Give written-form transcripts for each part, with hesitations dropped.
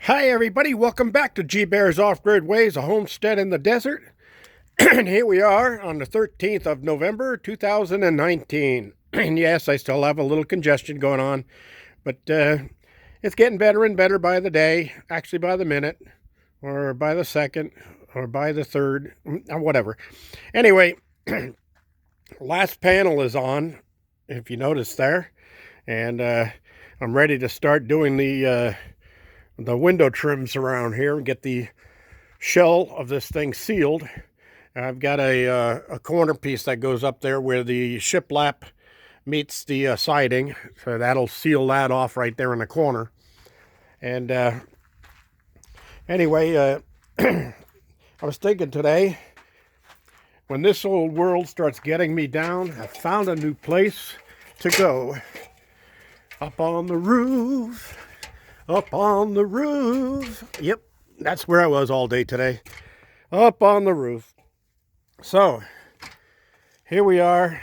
Hi everybody, welcome back to G Bear's Off-Grid Ways, a homestead in the desert. And here we are on the 13th of November 2019. And yes, I still have a little congestion going on, but it's getting better and better by the day, actually by the minute, or by the second, or by the third, whatever. Anyway, last panel is on, if you notice there, and I'm ready to start doing the window trims around here and get the shell of this thing sealed. I've got a corner piece that goes up there where the shiplap meets the siding, so that'll seal that off right there in the corner. And anyway, I was thinking today, when this old world starts getting me down, I found a new place to go. Up on the roof. Up on the roof. Yep, that's where I was all day today. Up on the roof. So, here we are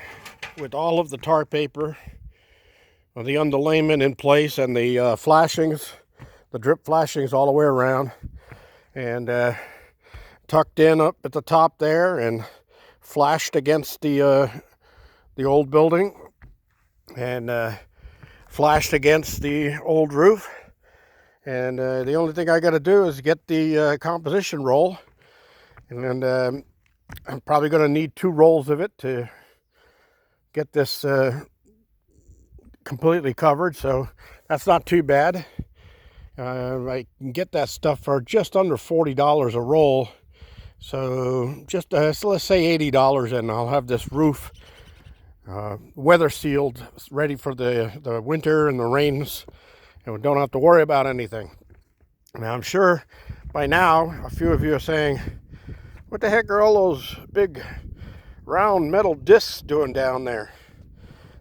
with all of the tar paper, the underlayment in place, and the flashings, the drip flashings all the way around. And tucked in up at the top there and flashed against the old building. And flashed against the old roof. And the only thing I got to do is get the composition roll, and I'm probably going to need 2 rolls of it to get this completely covered, so that's not too bad. I can get that stuff for just under $40 a roll, so just so let's say $80, and I'll have this roof weather sealed, ready for the winter and the rains, and we don't have to worry about anything. Now, I'm sure by now a few of you are saying, what the heck are all those big round metal discs doing down there?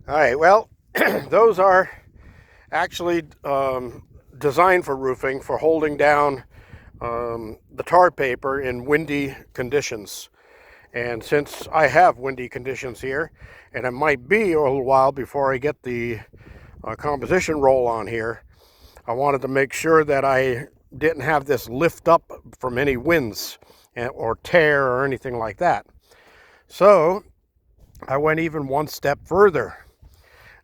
All right, well, those are actually designed for roofing, for holding down the tar paper in windy conditions. And since I have windy conditions here, and it might be a little while before I get the composition roll on here, I wanted to make sure that I didn't have this lift up from any winds or tear or anything like that. So I went even one step further.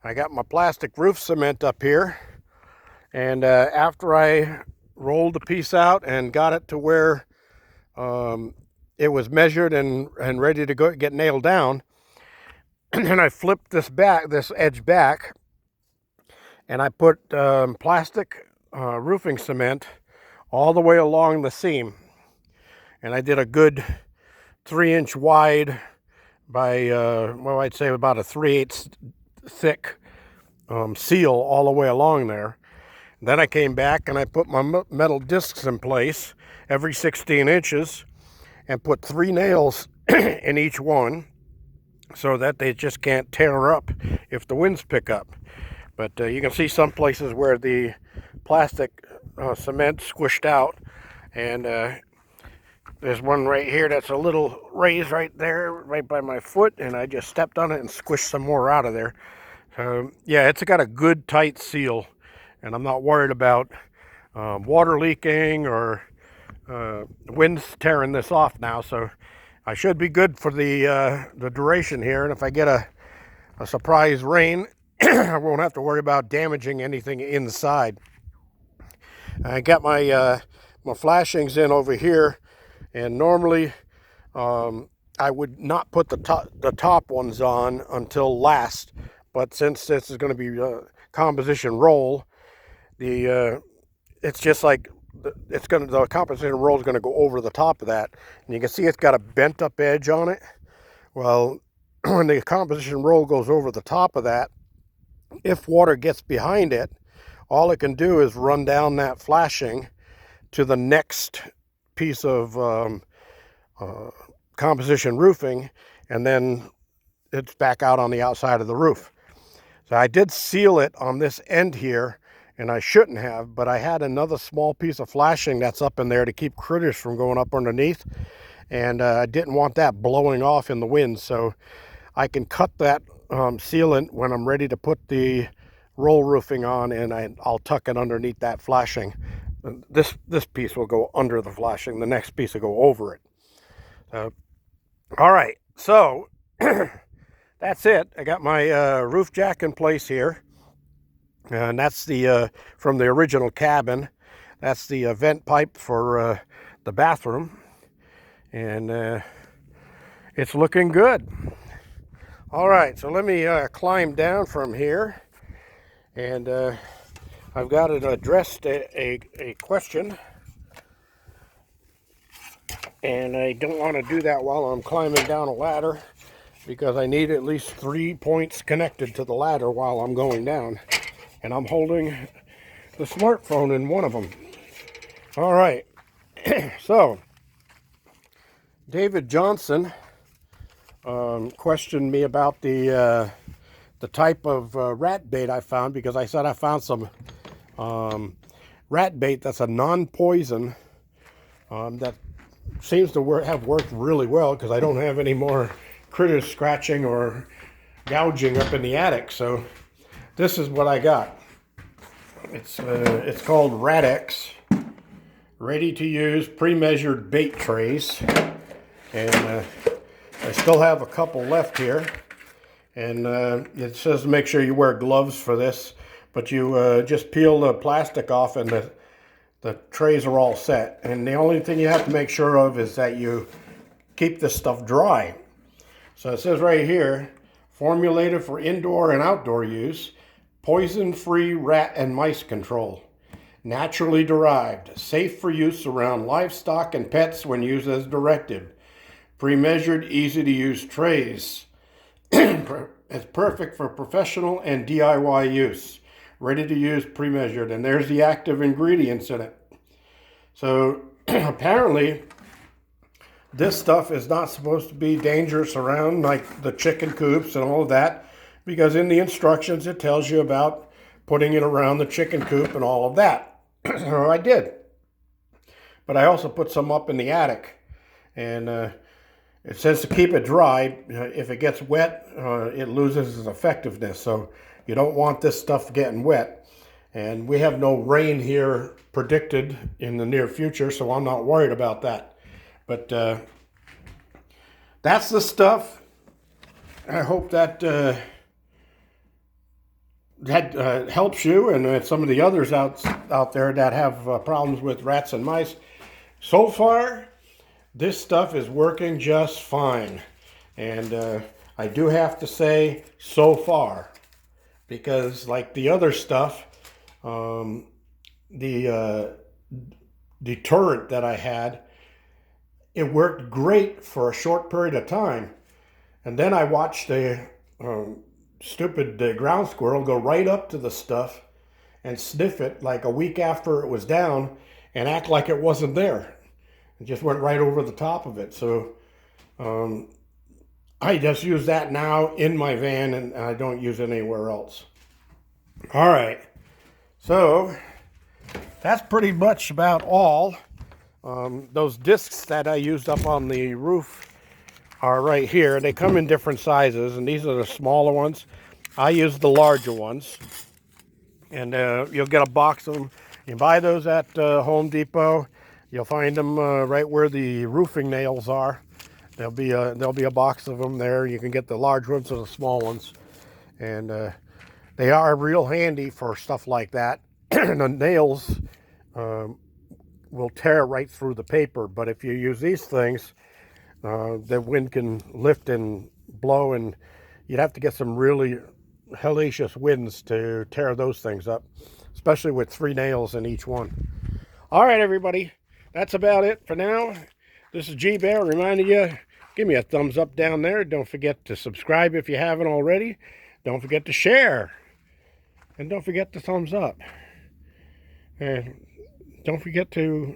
I got my plastic roof cement up here, and after I rolled the piece out and got it to where it was measured and ready to go get nailed down, and then I flipped this edge back, and I put plastic roofing cement all the way along the seam. And I did a good 3-inch wide by, well, I'd say about a 3/8 thick seal all the way along there. And then I came back and I put my metal discs in place every 16 inches and put 3 nails in each one so that they just can't tear up if the winds pick up. But you can see some places where the plastic cement squished out, and there's one right here that's a little raised right there, right by my foot, and I just stepped on it and squished some more out of there. Yeah, it's got a good tight seal, and I'm not worried about water leaking or winds tearing this off now, so I should be good for the duration here. And if I get a surprise rain, I won't have to worry about damaging anything inside. I got my flashings in over here, and normally I would not put the top ones on until last, but since this is going to be a composition roll, it's just like the composition roll is going to go over the top of that, and you can see it's got a bent up edge on it. Well, when the composition roll goes over the top of that, if water gets behind it, all it can do is run down that flashing to the next piece of composition roofing, and then it's back out on the outside of the roof. So I did seal it on this end here, and I shouldn't have, but I had another small piece of flashing that's up in there to keep critters from going up underneath, and I didn't want that blowing off in the wind, so I can cut that sealant when I'm ready to put the roll roofing on, and I'll tuck it underneath that flashing this piece will go under the flashing. The next piece will go over it. All right, so that's it. I got my roof jack in place here, and that's the from the original cabin. That's the vent pipe for the bathroom, and it's looking good. All right, so let me climb down from here, and I've got it addressed a question, and I don't want to do that while I'm climbing down a ladder, because I need at least 3 points connected to the ladder while I'm going down, and I'm holding the smartphone in one of them. All right, so David Johnson questioned me about the type of rat bait I found, because I said I found some rat bait that's a non-poison that seems to have worked really well, because I don't have any more critters scratching or gouging up in the attic. So this is what I got. It's called Radex, ready to use pre-measured bait trays, and I still have a couple left here, and it says to make sure you wear gloves for this, but you just peel the plastic off and the trays are all set. And the only thing you have to make sure of is that you keep this stuff dry. So it says right here, formulated for indoor and outdoor use, poison-free rat and mice control, naturally derived, safe for use around livestock and pets when used as directed. Pre-measured, easy-to-use trays. It's perfect for professional and DIY use. Ready to use, pre-measured. And there's the active ingredients in it. So apparently this stuff is not supposed to be dangerous around like the chicken coops and all of that, because in the instructions it tells you about putting it around the chicken coop and all of that. So I did. But I also put some up in the attic, and it says to keep it dry. If it gets wet, it loses its effectiveness. So you don't want this stuff getting wet. And we have no rain here predicted in the near future, so I'm not worried about that. But that's the stuff. I hope that that helps you and some of the others out there that have problems with rats and mice. So far, this stuff is working just fine. And I do have to say, so far, because like the other stuff, the deterrent that I had, it worked great for a short period of time. And then I watched a stupid ground squirrel go right up to the stuff and sniff it like a week after it was down and act like it wasn't there. It just went right over the top of it. So I just use that now in my van, and I don't use it anywhere else. All right. So that's pretty much about all. Those discs that I used up on the roof are right here. They come in different sizes, and these are the smaller ones. I use the larger ones. And you'll get a box of them. You buy those at Home Depot. You'll find them right where the roofing nails are. There'll be a box of them there. You can get the large ones or the small ones, and they are real handy for stuff like that. The nails will tear right through the paper, but if you use these things, the wind can lift and blow, and you'd have to get some really hellacious winds to tear those things up, especially with 3 nails in each one. All right, everybody. That's about it for now. This is G-Bear reminding you, give me a thumbs up down there. Don't forget to subscribe if you haven't already. Don't forget to share. And don't forget to thumbs up. And don't forget to...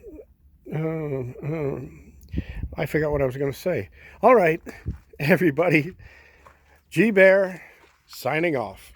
I forgot what I was going to say. All right, everybody. G-Bear signing off.